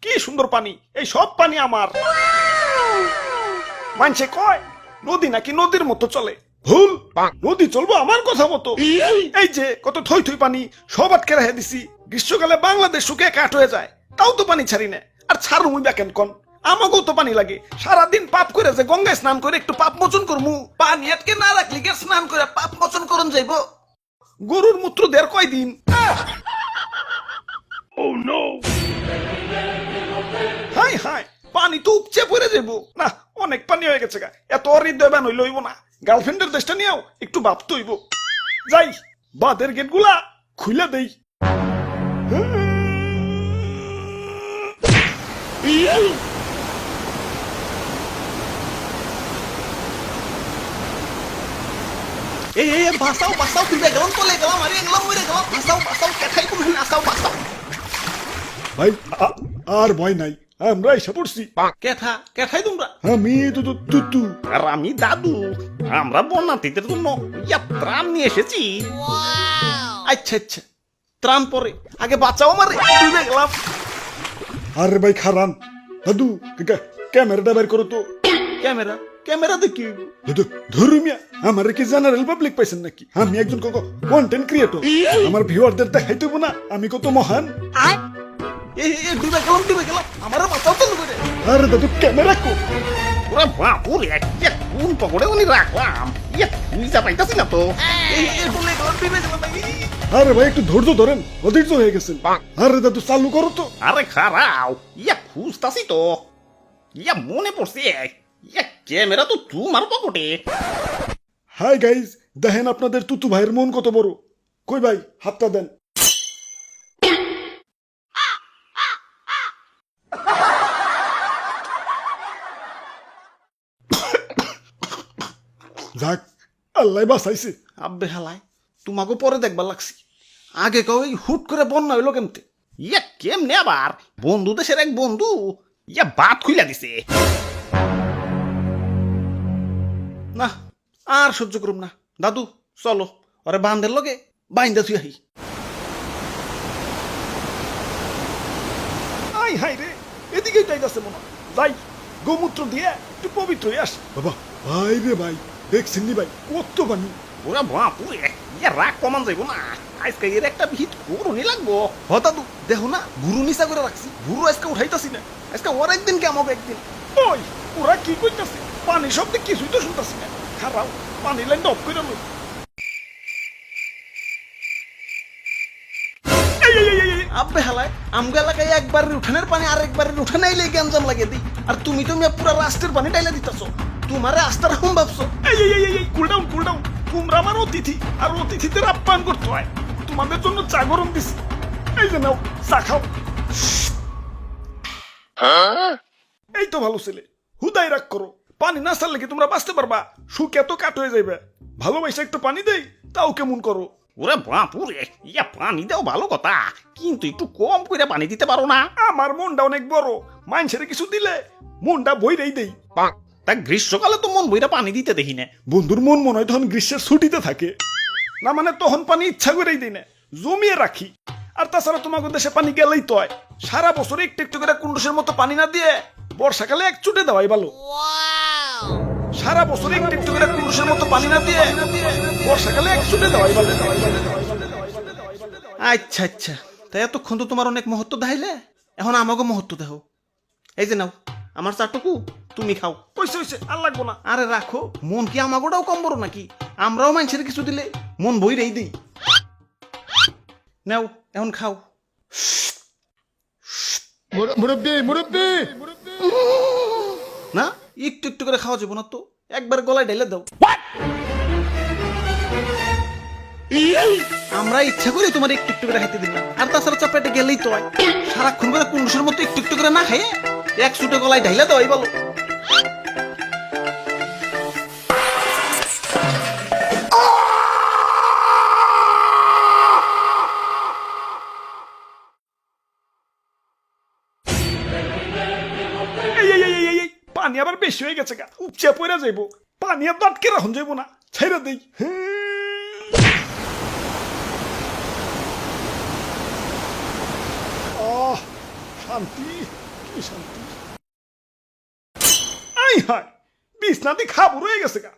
কি সুন্দর পানি, এই সব পানি আমার। মানছে কয় নদী নাকি নদীর মতো চলে, ভুল। নদী চলবো আমার কথা মতো। এই যে কত থই থই পানি সব আটকে রেখে দিছি, গ্রীষ্মকালে বাংলাদেশ শুকিয়ে কাঠ হয়ে যায়, তাও তো পানি ছাড়ি না। আর ছাড়ু মুই দেখেন কন, আমাকেও তো পানি লাগে। সারাদিন পাপ করে যে গঙ্গায় স্নান করে একটু পাপ মোচন করমু, পানি আটকে না রাখলি কে স্নান করে পাপ মোচন করন যাইব? গরুর মূত্র দের কয়দিন। হাই হাই, পানি তো উপচে পড়ে যাবো না, অনেক পানি হয়ে গেছে গা। এত হৃদয় বান হইল হইব না, গার্লফ্রেন্ডের দেশটা নিয়েও একটু ভাবতে হইব। যাই বাঁধের গেট গুলা খুলে দেই। এই এই বাসাও বাসাও, তুই গেলাম তলে গেলাম, আরে গেলাম মরে গেলাম, বাসাও বাসাও, কেঠাই কোন আসাও বাসাও। ভাই আর ভয় নাই, আমরা এসে পড়ছি। কেঠা কেঠাই তোমরা? আমি তুতু আর আমি দাদু, আমরা বন্যার্থীদের জন্য ত্রাণ নিয়ে এসেছি। আচ্ছা আচ্ছা, ত্রাণ পরে আগে বাঁচাও আমারে, ডুবে গেলাম। আরে ভাই খারান, দাদু ক্যামেরাটা বের করো তো। ক্যামেরা ক্যামেরা দেখি দাদু ধর্মিয়া, আমার কি জেনারেল পাবলিক পাইছেন নাকি? আমি একজন কন্টেন্ট ক্রিয়েটর, আমার ভিউয়ারদের দেখাইতে হইব না আমি কত মহান। ডুবে গেলাম, আমার বাঁচাও তো করে। আরে দাদু ক্যামেরা কো, ওরা বাপুরে কোন পকড়ে উনি রাখলাম, বুঝতে পাইতাছি না তো। আরে ভাই একটু ধৈর্য ধরেন, অধৈর্য হয়ে গেছেন। আরে দাদু চালু করো তো। আরে খারাও, খুঁজতাছি তো। মনে পড়ছে, ক্যামেরা তো তোমার পকেটে। হাই গাইজ, দেখেন আপনাদের তুতু ভাইয়ের মন কত বড়। কই ভাই হাতটা দেন। যাক আল্লাহ বাঁচাইছে। আব্বে হালাই, তোমাকে পরে দেখবার লাগছি, আগে কেউ হুট করে বন্যা হইলো কেমতে? কেমনে আবার? বন্ধু দেশের এক বন্ধু বাত খুইলা দিছে। না আর সহ্য করুম না, দাদু চলো ওরে বান্ধের লগে বাইন্দা তুই আহি। আই হাই রে, এদিকে যাইতাছে মনে, যাই গোমূত্র দিয়ে একটু পবিত্র হয়ে আস। বাবা ভাই রে ভাই, দেখছেন নি ভাই কত পানি। ওরা বাপুরে রাগ কমান যাইব না, আজকে এর একটা ভিত করুনি লাগবো। হ দাদু দেখো না, গুরু নিচা করে রাখছি, গুরু আজকে উঠাইতাছি না, আজকে ওর একদিন কে আমাকে একদিন। ওই ওরা কি কইতাছে, পানি শব্দে কিছুই তো শুনতাছি না। খারাপ, পানি লাইনটা অফ করে লই। আব্বে হালায়, আমগা এলাকায় একবারের উঠানের পানি আর একবারের উঠানে আইলে গ্যাঞ্জাম লাগিয়ে দিই, আর তুমি তো মিয়া পুরা রাষ্ট্রের পানি টাইলে দিতাছো। তোমারে আস্থার রকম ভাবছো। কুল ডাউন কুল ডাউন, তোমরা আমার অতিথি, আর অতিথিদের আপ্যায়ন করতে হয়। তোমাদের জন্য চা গরম দিছি, এই যে নাও চা খাও। এই তো ভালো ছেলে, হুদাই রাগ করো, পানি না ছাড়লে কি তোমরা বাঁচতে পারবা? সুখ এত কাট হয়ে যাইবে। ভালোবাসা একটু পানি দেই, তাও কেমন করো। ওরে বাপুরে পানি দাও ভালো কথা, কিন্তু একটু কম করে পানি দিতে পারো না? আমার মনটা অনেক বড়, মানুষের কিছু দিলে মনটা বইরেই দেই। তা গ্রীষ্মকালে তো মন বইরা পানি দিতে দেখি না। বন্ধুর মন মনে হয় তখন গ্রীষ্মের ছুটিতে থাকে না, মানে তখন পানি ইচ্ছা করেই দিই না, জমিয়ে রাখি। আর তাছাড়া তোমাদের দেশে পানি গেলেই তো হয়, সারা বছর একটু একটু করে কুন্ডুসের মতো পানি না দিয়ে বর্ষাকালে এক চুটে দেওয়াই ভালো। সারা বছর একটু একটু করে কুন্ডুসের মতো পানি না দিয়ে বর্ষাকালে এক চুটে দেওয়াই ভালো। আচ্ছা আচ্ছা, তাই এতক্ষণ তো তোমার অনেক মহত্ব দেখাইলে, এখন আমাকে মহত্ব দেহ। এই যে নাও আমার চাটুকু, তুমি খাও। কইছে হইছে, আর লাগবো না। আরে রাখো, মন কি আমাগোটাও কম বড় নাকি? আমরাও মানুষের কিছু দিলে মন বইরেই দিই। নাও এখন খাও। মুরব্বি মুরব্বি, না একটু একটু করে খাওয়া যাবো না তো, একবার গলায় ঢেলে দাও। আমরা ইচ্ছা করি তোমার একটু একটু করে খাইতে দিই না, আর তাছাড়া চাপড়াটা গেলেই তো হয়। সারাক্ষণ করে কুন্ডুসের মতো একটু একটু করে না খাইয়ে এক ছুটে গলায় ঢাইলে দেওয়াই বলো। পানি আবার বেশি হয়ে গেছে গা, উপচে পড়ে যাইব। পানি আর আটকে রাখুন যাইব না, ছেড়ে দেই। শান্তি, কি শান্তি। আই হায়, বিছনাটি খাবো রয়ে গেছে গা।